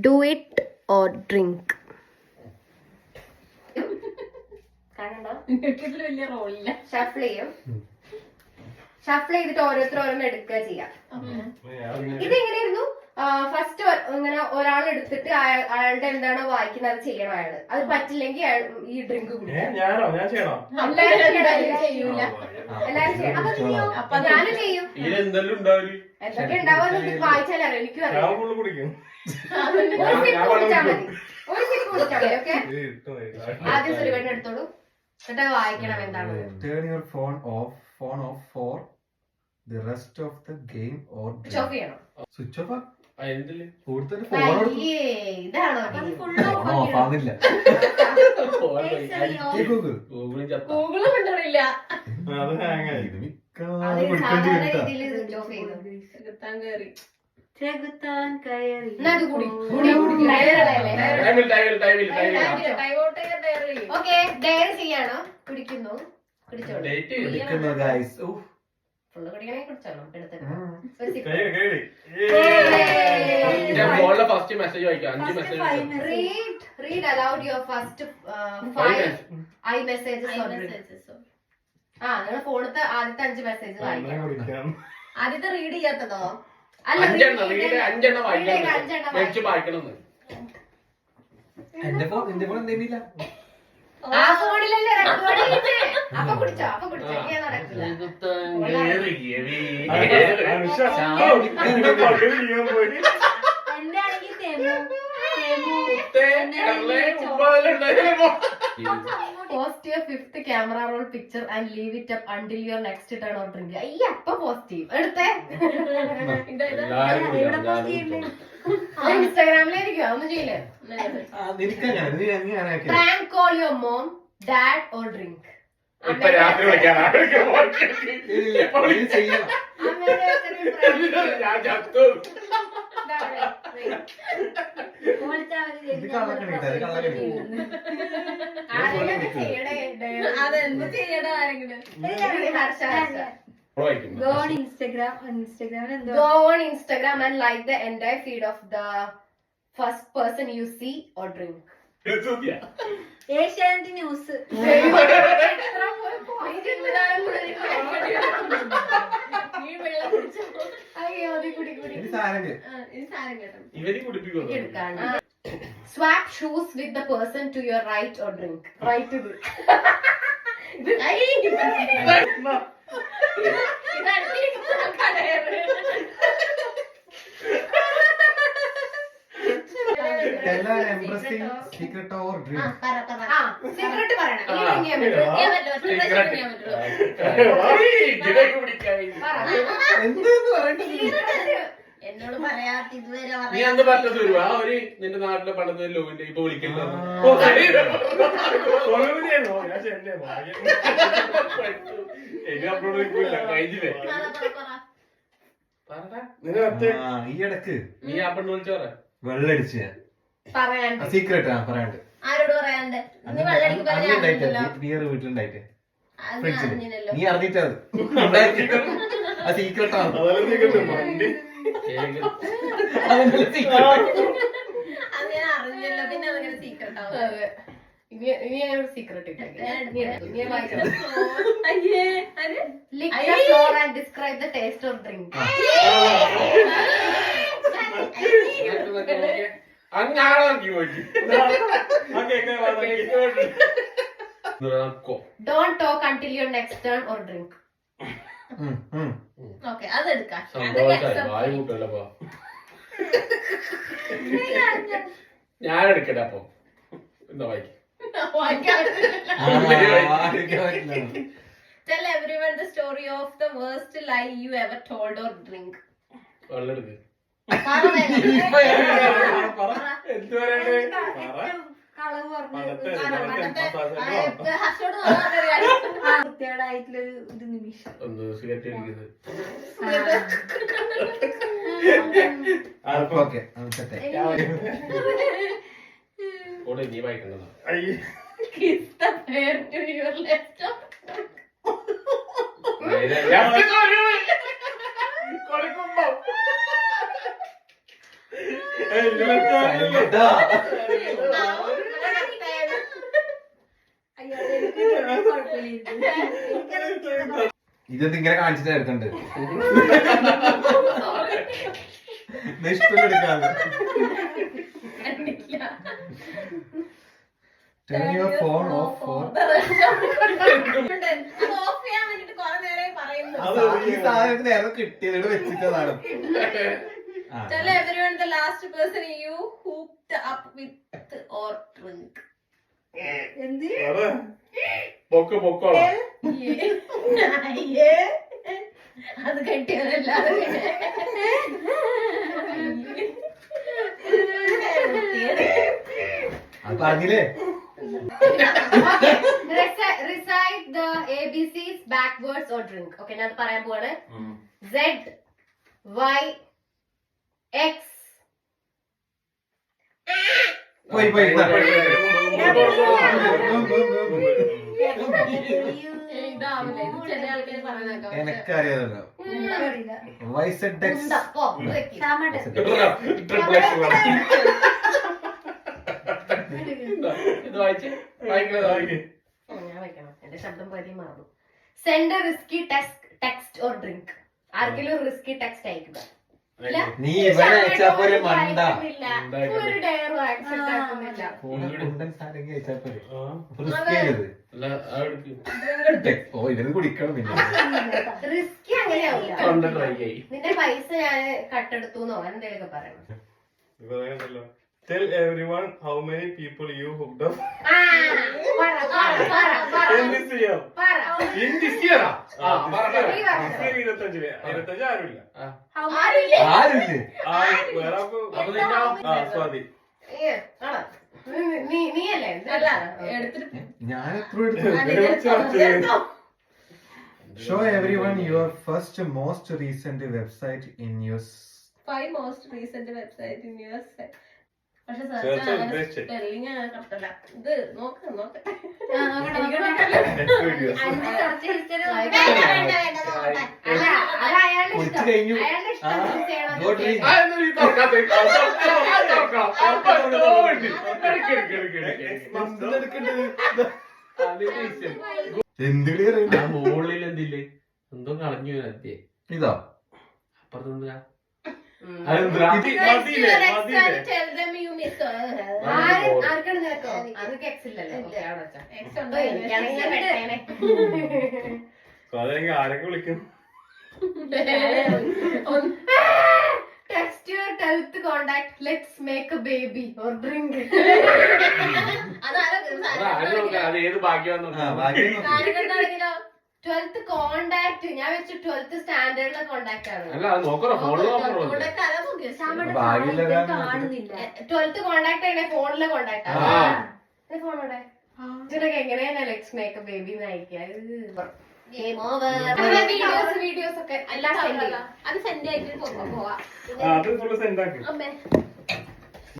Do it or drink. വലിയ റോളില്ല. Shuffle ചെയ്യും. Shuffle ചെയ്തിട്ട് ഓരോരുത്തരോരോന്ന് എടുക്കുക ചെയ്യാം. ഇതെങ്ങനെയായിരുന്നു? ഫസ്റ്റ് ഇങ്ങനെ ഒരാൾ എടുത്തിട്ട് അയാളുടെ എന്താണോ വായിക്കുന്നത് അത് ചെയ്യണം അയാള്. അത് പറ്റില്ലെങ്കിൽ അയാൾ ഈ ഡ്രിങ്ക് കുടിക്കും. എല്ലാരും ചെയ്യൂല. എല്ലാരും ചെയ്യണം. ഞാനും ചെയ്യും. എന്തൊക്കെ ഉണ്ടാവുക വായിച്ചാൽ അറിയാം. എനിക്കും അറിയാം. ഒരു സിപ്പ് കുടിച്ചാൽ മതി. ഒരു സിപ്പ് കുടിച്ചാൽ മതി. ഓക്കെ, ആദ്യം സുരുവേട്ടൻ എടുത്തോളൂ. എന്നിട്ട് വായിക്കണം എന്താണ്. Turn your phone off for the rest of the game or switch off ചെയ്യണം. switch off. ഇതാണോ ഓഫ് ആവില്ല. ഗൂഗിളും കണ്ടില്ല. ഓക്കെ, ഡയറി ചെയ്യാണോ? കുടിക്കുന്നു. കുടിച്ചോളൂ. ഫുള്ള് കുടിക്കണേ കുടിച്ചോളൂ. Read aloud your first 5 iMessages or drinks. നിങ്ങൾ ഫോണത്തെ ആദ്യത്തെ 5 മെസ്സേജ് വായിക്കണം. ആദ്യത്തെ റീഡ് ചെയ്യാത്തതോ? ആ ഫോണിലല്ലേ റെക്കോർഡ് ചെയ്തേ. അപ്പൊ കുടിച്ചോ. ഞാൻ നടക്കില്ല. എന്റെ ആണെങ്കിൽ Post your 5th camera roll picture and leave it up until your next turn or drink. അയ്യ, അപ്പൊ പോസ്റ്റ് ചെയ്യും. എടുത്തേ. ഇൻസ്റ്റാഗ്രാമിലായിരിക്കും. ഒന്നും ചെയ്യില്ലേ? Prank call your mom, dad or drink. അതെന്ത് ചെയ്യണം ആരെങ്കിലും? Go on Instagram and like the entire feed of the first person you see or drink. Asianet news. Swap shoes with the person to your right or drink. Right to this. Secret or drink. Secret പറയണം. എന്നോട് പറയാത്ത ഇതുവരെ നീ അന്ന് പറഞ്ഞത് വരുവാ ഒരു നിന്റെ നാട്ടിലെ പണ്ടത്തെ ലോവിന്റെ ഇപ്പൊ വിളിക്കണ്ടോ? ഈ ഇടക്ക് നീ ആ പെണ്ണ് വിളിച്ചു പറ. വെള്ളടിച്ച സീക്രട്ട് പറയാണ്ട്. ആരോട് പറയാണ്ട്? ബിയർ വീട്ടിലുണ്ടായിട്ട് നീ അറിഞ്ഞിട്ടത് ആ സീക്രട്ടാണ്. അറിഞ്ഞല്ലോ, പിന്നെ അതങ്ങനെ സീക്രട്ട് ആവും. Secret Lick the floor and describe the taste of drink. Don't talk until your next turn or drink. Okay, അതെടുക്കാം. ഞാൻ എടുക്കട്ടെ അപ്പൊ എന്താ വായിക്കും. Tell everyone the story of the worst lie you ever told or drink. വെള്ളം എടുക്ക്. വൃത്തികേടായിട്ടുള്ളൊരു ഇത് നിമിഷം. ഒന്ന് സിഗരറ്റ് അടിക്കുന്നത്. നീ വായിക്കണ്ടതാ. Kiss the pair to your left. കൊടുക്കുമ്പോ ഇതൊന്നും ഇങ്ങനെ കാണിച്ചിട്ട് എടുക്കണ്ട് ഇഷ്ടം എടുക്കാതെ Turn your phone off for of ചെയ്യാൻ വേണ്ടിട്ട് കുറെ നേരം പറയുന്നു. ഈ സാധനം നേരെ കിട്ടിയത് വെച്ചിട്ടതാണ്. Tell everyone the last person you hooked up with or drink. പൊക്കോളാം. അത് കെട്ടിയതല്ലാതെ അത് പറഞ്ഞില്ലേ Recite the ABCs backwards or drink. Okay, ഞാൻ അത് പറയാൻ പോവാണ്. Z Y X പോയി എനക്കറിയാതല്ലോ വൈസെഡെക്സ് ഇത് വായിച്ച് വായിക്കുന്നത് ഞാൻ വെക്കണം, എന്റെ ശബ്ദം പതി മാറും. Send a risky text or drink. ആർക്കെങ്കിലും റിസ്കി ടെക്സ്റ്റ് അയക്കുക. നീ ഇവിടെ അയച്ചാ പോലെ മണ്ട ഒരു ഡയറും ആക്സെപ്റ്റ് ആക്കുന്നില്ല. ഓ ഇതിന് കുടിക്കണം പിന്നെ റിസ്കി അങ്ങനെയാവില്ല. തൊണ്ട ഡ്രൈ ആയി. നിന്റെ പൈസ ഞാൻ കട്ടെടുത്തു എന്നോ എന്തെങ്കിലുമൊക്കെ പറയണം. Tell everyone how many people you hooked up. In this year. In this year ആ? ആ, പറ, പറ. This year 25 ആരുമില്ല. ആരുമില്ലേ വേറെ ആർക്കും അപ്പൊ നിന്നോ? സ്വാതി. നീയല്ലേ അല്ല എടുത്തിട്ട് ഞാൻ എത്ര എടുത്തു show every one your first most recent website in your 5 most recent website in US. പക്ഷെ Search and best. സ്പെല്ലിംഗ് കറക്റ്റല്ല. ഇത് നോക്ക് Next videos. അല്ല അത് അയാളുടെ കുടിച്ച് ഇഷ്ടം. കഴിഞ്ഞു. അയാളുടെ ഇഷ്ടം ചെയ്യണം. Go drink. ആ, എന്നാ നീ തുറക്കാത്തെ? തുറക്കാം. അപ്പൊ തോണ്ടി. എടുക്ക്. Next month. അതിന്റെ ഇഷ്ടം. എന്തിടേ ആ മുകളിൽ എന്തില്ലേ എന്തോ കളഞ്ഞു അതെ ഇതാ അപ്പുറത്തെന്താ ഉം. അതെന്താ മതിയില്ലേ? tell them you miss ആർക്കാണ് നിനക്കോ? അതൊക്കെ എക്സ് ഇല്ലല്ലോ. ഓക്കേ, അവിടെ വെച്ചോ. X അപ്പൊ എനിക്കാണെങ്കിൽ ഞാൻ പെട്ടേനെ. സ്വാതി ആരൊക്കെ വിളിക്കും? Text your 12th contact. Let's make a baby or drink. അത് ഏത് ഭാഗ്യമാണെന്ന് ആണെങ്കിലോ 12th contact. ഞാൻ വെച്ച് 12th സ്റ്റാൻഡേർഡിലെ കോണ്ടാക്ട് ആണ്. അല്ല അത് നോക്കണോ ഫോണിൽ നോക്കണോ കാണുന്നില്ല. 12th കോണ്ടാക്ട് ആണ് ഫോണിലെ കോണ്ടാക്ട് ആണ്. ആ. ഫോണോടെ ഇതിനൊക്കെ എങ്ങനെയാ ലെറ്റ്സ് മേക്ക് എ ബേബി അയക്കുക. വീഡിയോസ് ഒക്കെ എല്ലാം സെൻഡ് ചെയ്യും. അത് സെൻഡ് ആയിട്ട് പോവാ അത് ഫുള്ള് സെൻഡ് ആക്കി. അമ്മേ